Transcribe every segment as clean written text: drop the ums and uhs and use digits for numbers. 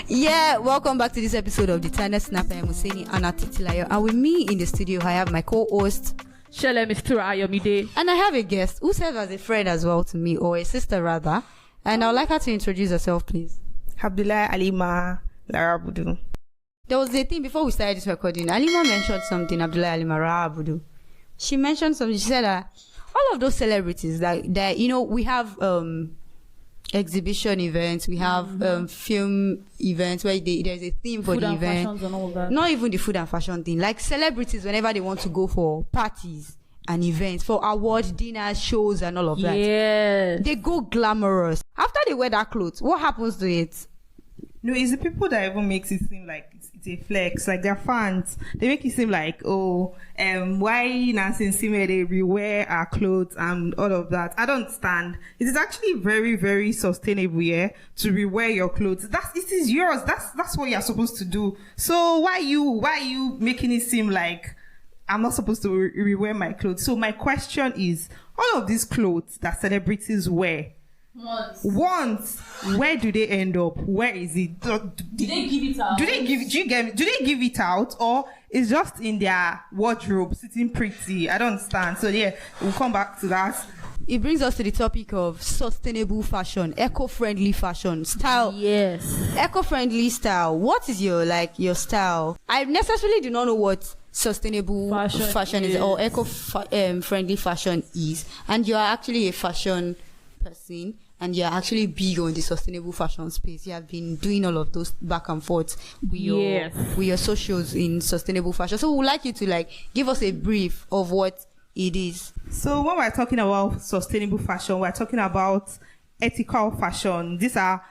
Yeah, welcome back to this episode of the Tiny Snapper. I'm Husseini Anna Titilayo, and with me in the studio I have my co-host Shele Mistura Ayomide, and I have a guest who serves as a friend as well to me, or a sister rather, and I would like her to introduce herself, please. Abdullah Alima Lara Abudu. There was a thing before we started this recording. Alima mentioned something. Abdullah Alima Lara Abudu. She mentioned something. She said that all of those celebrities that we have exhibition events, we have film events where there's a theme for food the and event. fashions and all that. Not even the food and fashion thing. Like celebrities, whenever they want to go for parties and events, for award dinners, shows, and all of that, Yes. they go glamorous. After they wear that clothes, what happens to it? No, it's the people that even makes it seem like it's a flex. Like their fans, they make it seem like, why Nancy Sime they rewear our clothes and all of that. I don't understand. It is actually very, very sustainable, to rewear your clothes. It is yours. That's what you're supposed to do. So why you making it seem like I'm not supposed to rewear my clothes? So my question is, all of these clothes that celebrities wear, once, where do they end up? Where is it? Do they give it out? Do they give it out, or it's just in their wardrobe sitting pretty? I don't understand. So yeah, we'll come back to that. It brings us to the topic of sustainable fashion, eco-friendly fashion, style. Yes. Eco-friendly style. What is your style? I necessarily do not know what sustainable fashion is or eco-friendly fashion is, and you are actually a fashion person. And you're actually big on the sustainable fashion space. You have been doing all of those back and forth with your socials in sustainable fashion. So we'd like you to give us a brief of what it is. So when we're talking about sustainable fashion, we're talking about ethical fashion. These are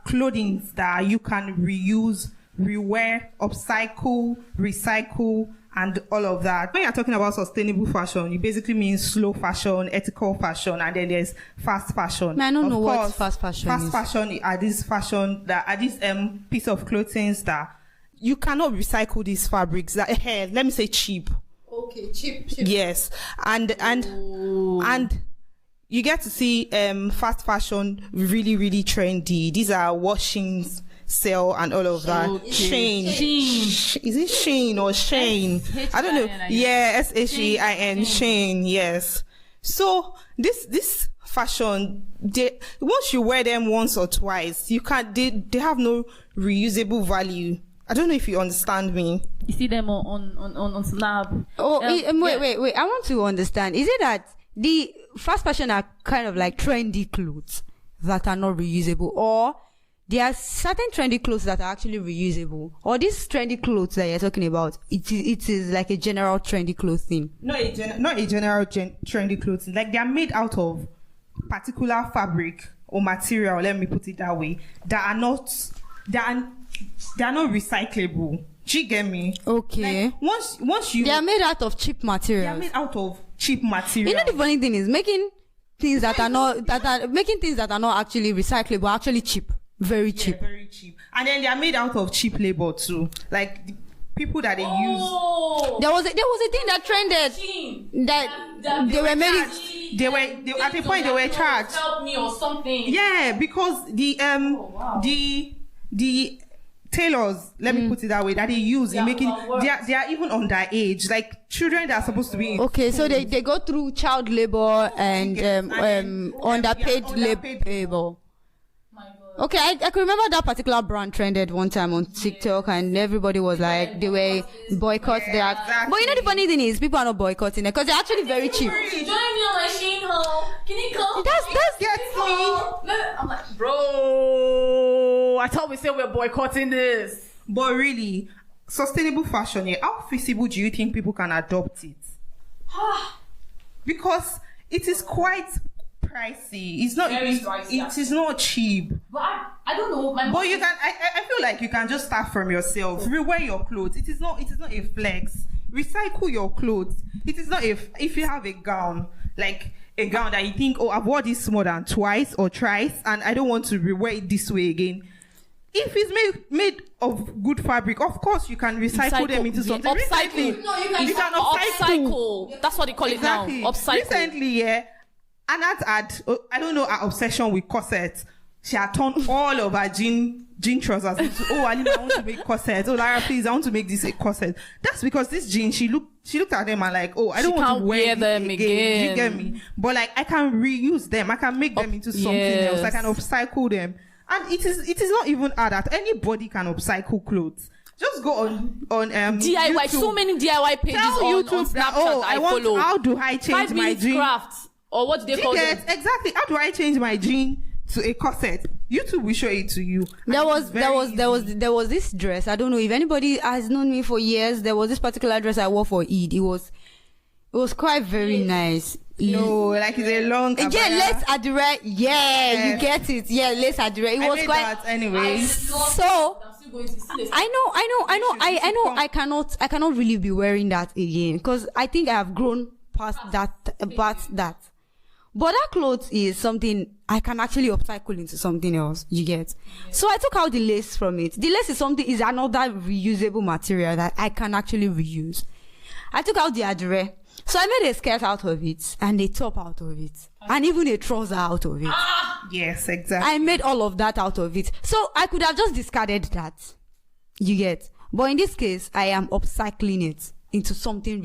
clothing that you can reuse, rewear, upcycle, recycle, and all of that. When you're talking about sustainable fashion, you basically mean slow fashion, ethical fashion, and then there's fast fashion. I don't know what fast fashion is. Fast fashion are these piece of clothing that you cannot recycle these fabrics. Let me say cheap. Okay, cheap. Yes, and you get to see fast fashion really, really trendy. These are washings. Sell and all of that. Shein. Is it Shein or Shane? I don't know. Yeah, Shein. Shein. Yes. So this fashion, once you wear them once or twice, you can't. They have no reusable value. I don't know if you understand me. You see them on Snap. Oh, wait. I want to understand. Is it that the fast fashion are kind of like trendy clothes that are not reusable, or there are certain trendy clothes that are actually reusable, or these trendy clothes that you're talking about, it is like a general trendy clothing? Not a general trendy clothing. Like they are made out of particular fabric or material. Let me put it that way. They are not recyclable. Do you get me? Okay. Like, once you, they are made out of cheap materials. They are made out of cheap material. You know the funny thing is making things that are not actually recyclable, actually cheap. Very cheap. Yeah, very cheap. And then they are made out of cheap labor too. Like the people that they use. There was a thing that trended that they were made. They were at a point they were charged. Help me or something. Yeah, because the tailors, let me put it that way, that they use in making, they are even underage, like children that are supposed to be. Okay, so they go through child labor and underpaid labor. Okay, I can remember that particular brand trended one time on TikTok, and everybody was like, they were boycotting that. Exactly. But you know the funny thing is, people are not boycotting it because they're actually very cheap. Join me on my Shein haul. Can you come? That's Get me. I'm like, bro, I thought we said we're boycotting this. But really, sustainable fashion, how feasible do you think people can adopt it? Because it is quite pricey. It's not. It is not cheap. But I don't know. But you can. I feel like you can just start from yourself. Rewear your clothes. It is not a flex. Recycle your clothes. It is not if you have a gown, like a gown that you think, I've worn this more than twice or thrice, and I don't want to rewear it this way again. If it's made of good fabric, of course you can recycle them into something. Upcycle. No, you can upcycle. That's what they call it now. Upcycle. Recently, an ad, I don't know, our obsession with corsets. she had turned all of her jean trousers into, oh, Alima, I want to make corsets. Oh, Lara, please, I want to make this a corset. That's because this jean, she looked at them and like, oh, I don't want to wear them again. You get me? But like, I can reuse them. I can make them into something else. I can upcycle them. And it is not even hard that anybody can upcycle clothes. Just go on DIY. YouTube. So many DIY pages on Snapchat that, I follow. How do I change my jean? Crafts, or what do they call it? Exactly. How do I change my jean to a corset? YouTube will show it to you. There was this dress. I don't know if anybody has known me for years. There was this particular dress I wore for Eid. It was quite very nice. No, like it's a long. Yeah, lace adire. Yeah, you get it. Yeah, lace adire. It was quite. That anyway. So I know. I cannot really be wearing that again because I think I have grown past that. But that clothes is something I can actually upcycle into something else. You get. So I took out the lace from it. The lace is another reusable material that I can actually reuse. I took out the adire. So I made a skirt out of it and a top out of it and even a trouser out of it. Yes, exactly. I made all of that out of it. So I could have just discarded that. You get. But in this case, I am upcycling it into something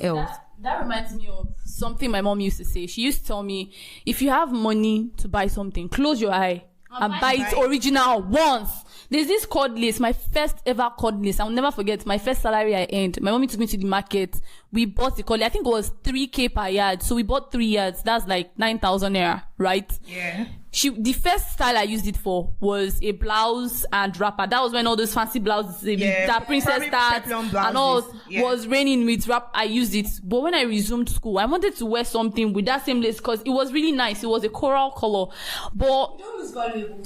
else. That reminds me of something my mom used to say. She used to tell me, if you have money to buy something, close your eye and buy it original once. There's this cordless, my first ever cordless. I'll never forget my first salary I earned. My mommy took me to the market. We bought the cordless. I think it was 3K per yard. So we bought 3 yards. That's like 9,000 naira, right? Yeah. The first style I used it for was a blouse and wrapper. That was when all those fancy blouses, that princess tats and all was raining with wrap. I used it. But when I resumed school, I wanted to wear something with that same lace because it was really nice. It was a coral color. But you don't lose valuable.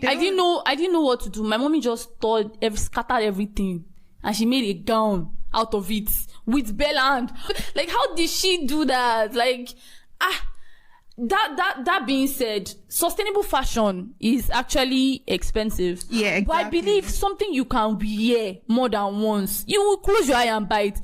I didn't know what to do. My mommy just scattered everything and she made a gown out of it with bell hand. Like, how did she do that? Like, That being said, sustainable fashion is actually expensive. Yeah, exactly. But I believe something you can wear more than once. You will close your eye and buy it.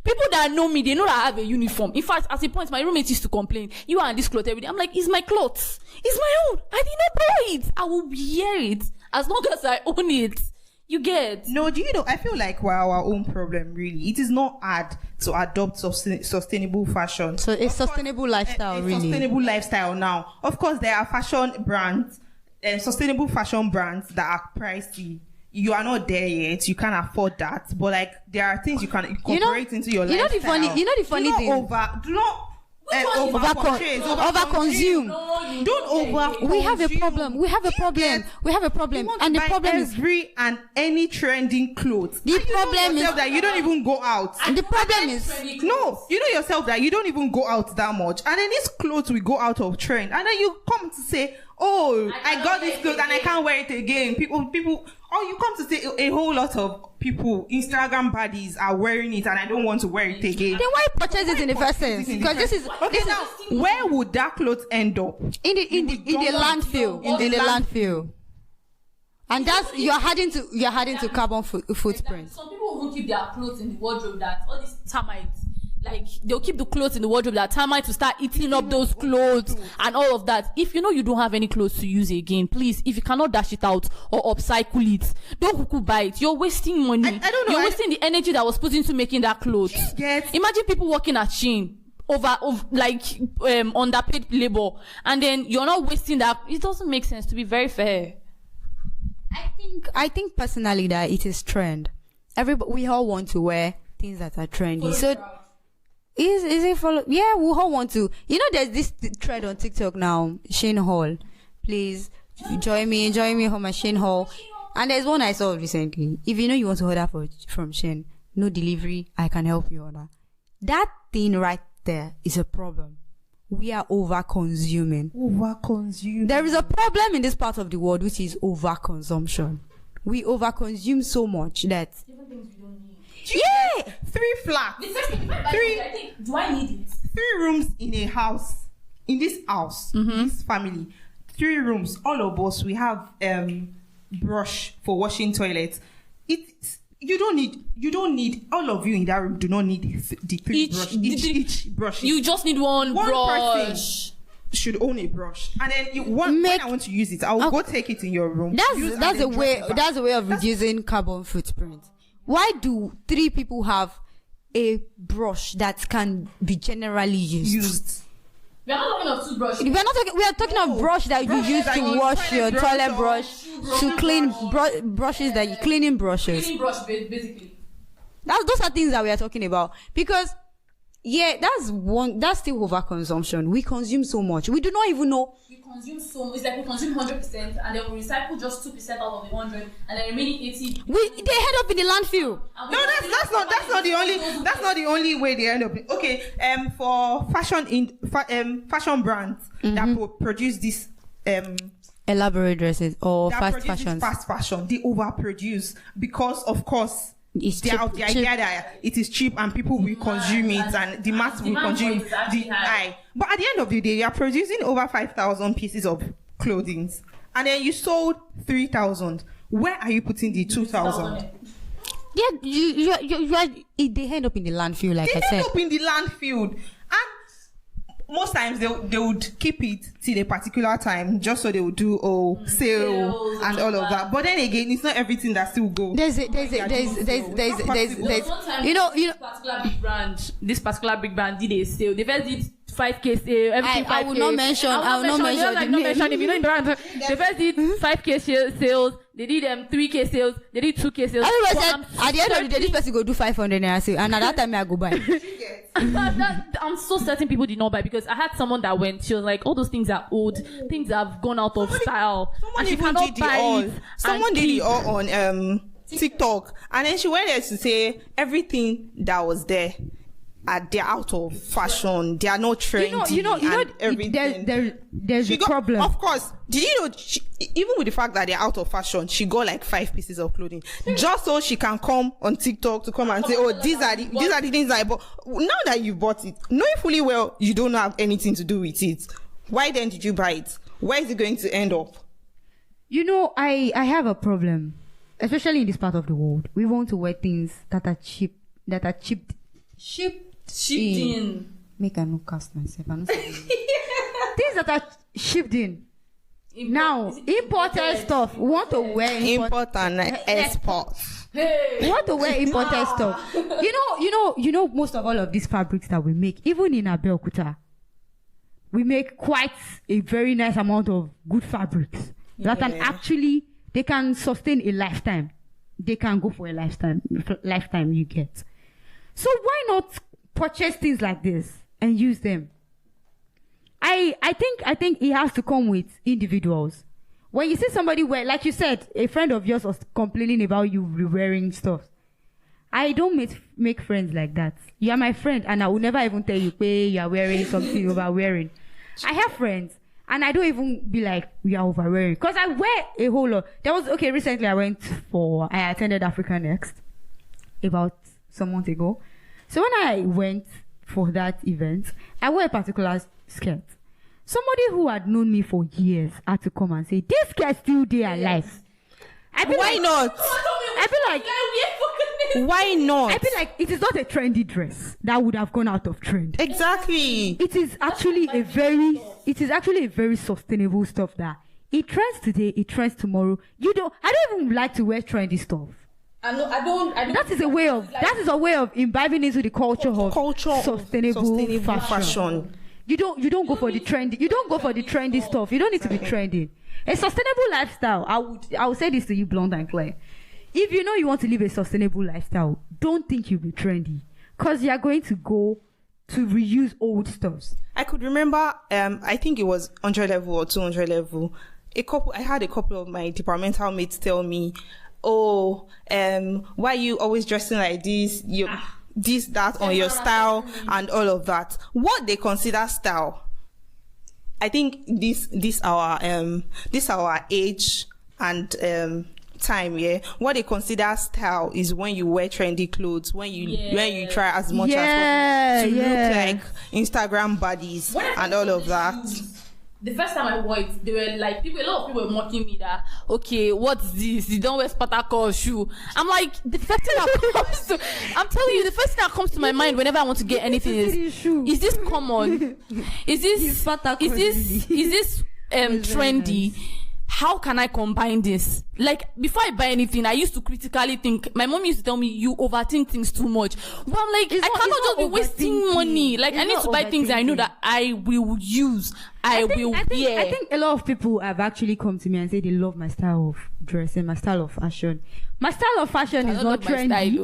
People that know me, they know that I have a uniform. In fact, at a point, my roommate used to complain, you are in this clothes every day. I'm like, it's my clothes. It's my own. I did not buy it. I will wear it as long as I own it. You get? No, do you know, I feel like we're our own problem, really. It is not hard to adopt sustainable fashion. So a sustainable lifestyle, really. Sustainable lifestyle now. Of course, there are fashion brands, sustainable fashion brands that are pricey. You are not there yet. You can't afford that. But like, there are things you can incorporate into your lifestyle. You know the funny thing? Do not overconsume. Don't over. We have a problem. And the problem is every and any trending clothes. The problem is that you don't even go out. And the problem is no. You know yourself that you don't even go out that much, and then these clothes will go out of trend, and then you come to say, "Oh, I got this clothes and I can't wear it again." People. Or you come to say a whole lot of people, Instagram baddies are wearing it and I don't want to wear it again. Then why purchase it in the first sense? Because this is where would that clothes end up? In the landfill. In the landfill. And that's you're adding to carbon footprint. Some people even keep their clothes in the wardrobe that all these termites. Like, they'll keep the clothes in the wardrobe that termites to start eating up those clothes and all of that. If you know you don't have any clothes to use again, please, if you cannot dash it out or upcycle it, don't buy it. You're wasting money. I don't know. You're wasting the energy that was put into making that clothes. Yes. Imagine people working at Shein underpaid labor, and then you're not wasting that. It doesn't make sense, to be very fair. I think personally that it is trend. We all want to wear things that are trendy. So is it follow? Yeah, we all want to. You know, there's this trend on TikTok now, Shein haul. Please join me on my Shein haul. And there's one I saw recently. If you know you want to order from Shein, no delivery, I can help you order. That thing right there is a problem. We are over-consuming. There is a problem in this part of the world, which is over-consumption. We over-consume so much that Even things we don't need. Yeah, 3 flats. Do I need it? 3 rooms in a house. In this house, this family, 3 rooms. All of us, we have brush for washing toilets. You don't need. All of you in that room do not need the 3 brush. Each brush. You just need one brush. Person. should own a brush, and then when I want to use it, I'll go take it in your room. That's a way of reducing carbon footprint. Why do 3 people have a brush that can be generally used? We are not talking of toothbrush. We are talking of brush that you use to wash your toilet brush, to clean brushes that you cleaning brushes. Cleaning brush, basically. Those are things that we are talking about, because that's still overconsumption. We consume so much. We do not even know. We consume so much. It's like we consume 100%, and then we recycle just 2% out of the 100, and then remaining 80. They end up in the landfill. No, that's not the only way they end up. Okay, for fashion brands that produce this elaborate dresses or fast fashion, they overproduce because, of course, it's the idea that it is cheap and people will consume it, and the mass will consume the high. But at the end of the day, you are producing over 5,000 pieces of clothing, and then you sold 3,000. Where are you putting the 2,000? Yeah, they end up in the landfill, like I said. They end up in the landfill, and most times they would keep it till a particular time, just so they would do sale and all of that. But then again, it's not everything that still goes. There's you know this particular big brand did a sale. They first did 5K sale. I will not mention. If you know in brand, they first did 5K sales. They did 3K sales. They did 2K sales. At the end of the day, this person go do 500 naira sale, and at that time I go buy. I'm so certain people did not buy, because I had someone that went. She was like, all those things are old. Things have gone out of style. Someone even did it all. Someone did it all on TikTok, and then she went there to say everything that was there. They're out of fashion. They are not trendy. You know, everything. There's a problem. Of course. Did you know? Even with the fact that they're out of fashion, she got like 5 pieces of clothing just so she can come on TikTok to come and say, "Oh, these are the things I bought." Now that you bought it, knowing fully well you don't have anything to do with it, why then did you buy it? Where is it going to end up? You know, I have a problem, especially in this part of the world. We want to wear things that are cheap, shipped in. Make I no cast myself. Things that are shipped in. Imported stuff. We want to wear import and export. We want to wear imported stuff. You know, most of all of these fabrics that we make, even in Abeokuta, we make quite a very nice amount of good fabrics that can actually, they can sustain a lifetime. They can go for a lifetime you get. So why not purchase things like this and use them? I think it has to come with individuals. When you see somebody wear, like you said, a friend of yours was complaining about you wearing stuff. I don't make friends like that. You are my friend, and I will never even tell you, hey, you are wearing something you are wearing. I have friends, and I don't even be like, we are overwearing. Because I wear a whole lot. Recently I attended Africa Next about some months ago. So when I went for that event, I wore a particular skirt. Somebody who had known me for years had to come and say, this skirt still there alive. Why not? I feel like, why not? I feel like it is not a trendy dress that would have gone out of trend. Exactly. It is actually a very sustainable stuff that it trends today, it trends tomorrow. I don't even like to wear trendy stuff. I don't. That is a way of imbibing into the culture of sustainable fashion. You don't go for the trendy. You don't go for the trendy stuff. You don't need to be trendy. A sustainable lifestyle. I would say this to you, blonde and clear. If you know you want to live a sustainable lifestyle, don't think you'll be trendy, because you are going to go to reuse old stuff. I could remember, I think it was 100 level or 200 level. I had a couple of my departmental mates tell me, "Oh, why are you always dressing like this? This, that on your style and all of that." What they consider style, I think this our age and time, what they consider style is when you wear trendy clothes, when you try as much as possible to look like Instagram buddies and all of that. the first time I wore it, they were like, a lot of people were mocking me that, okay, what's this? You don't wear Spartacus shoe. I'm like, the first thing that comes to, I'm telling you, the first thing that comes to my mind whenever I want to get anything is this common? Is this trendy? How can I combine this? Like, before I buy anything, I used to critically think. My mom used to tell me, you overthink things too much. But I'm like, I cannot just be wasting money. Like, I need to buy things that I know that I will use. I think a lot of people have actually come to me and say they love my style of dressing, my style of fashion. My style of fashion is not trendy.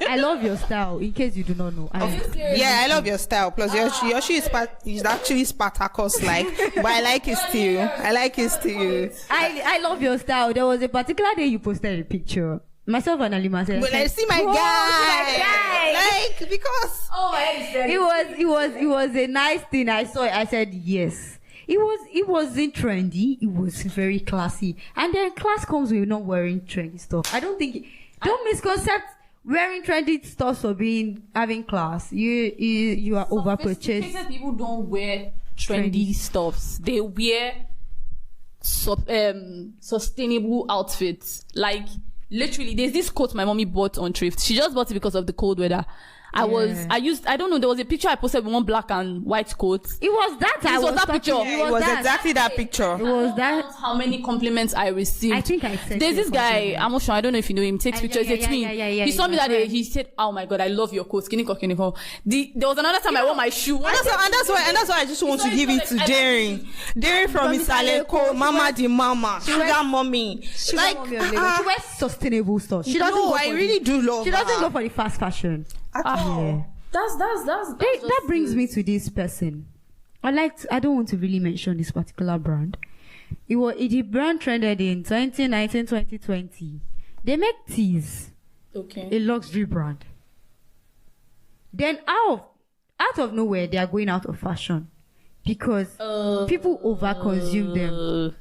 I love your style, in case you do not know. I love your style. Plus, your shoe is actually Spartacus like, but I like it still. I love your style. There was a particular day you posted a picture. Myself and Alima said, "Well, I see my guy. Like, because it was a nice thing. I saw it. I said yes. It wasn't trendy. It was very classy. And then class comes with not wearing trendy stuff. I don't think don't misconcept wearing trendy stuff for having class. You are over purchased. People don't wear trendy stuffs. They wear sustainable outfits. Like, literally, there's this coat my mommy bought on thrift. She just bought it because of the cold weather. I don't know, there was a picture I posted with one black and white coat. It was that. It was that picture. It was exactly that picture. It was that. How many compliments I received. I think I said. There's this guy, I'm not sure, I don't know if you know him, takes pictures, he's a twin. He saw me that day, he said, oh my God, I love your coat, skinny cock uniform. There was another time I wore my shoe. And that's why I just want to give it to Daring. Daring from Isaleko, Mama di Mama, Sugar Mommy. Like, she wears sustainable stuff. She doesn't. I really do love. She doesn't go for the fast fashion. Yeah. That brings me to this person. I don't want to really mention this particular brand. The brand trended in 2019, 2020. They make teas. Okay. A luxury brand. Then out of nowhere, they are going out of fashion because people overconsume them.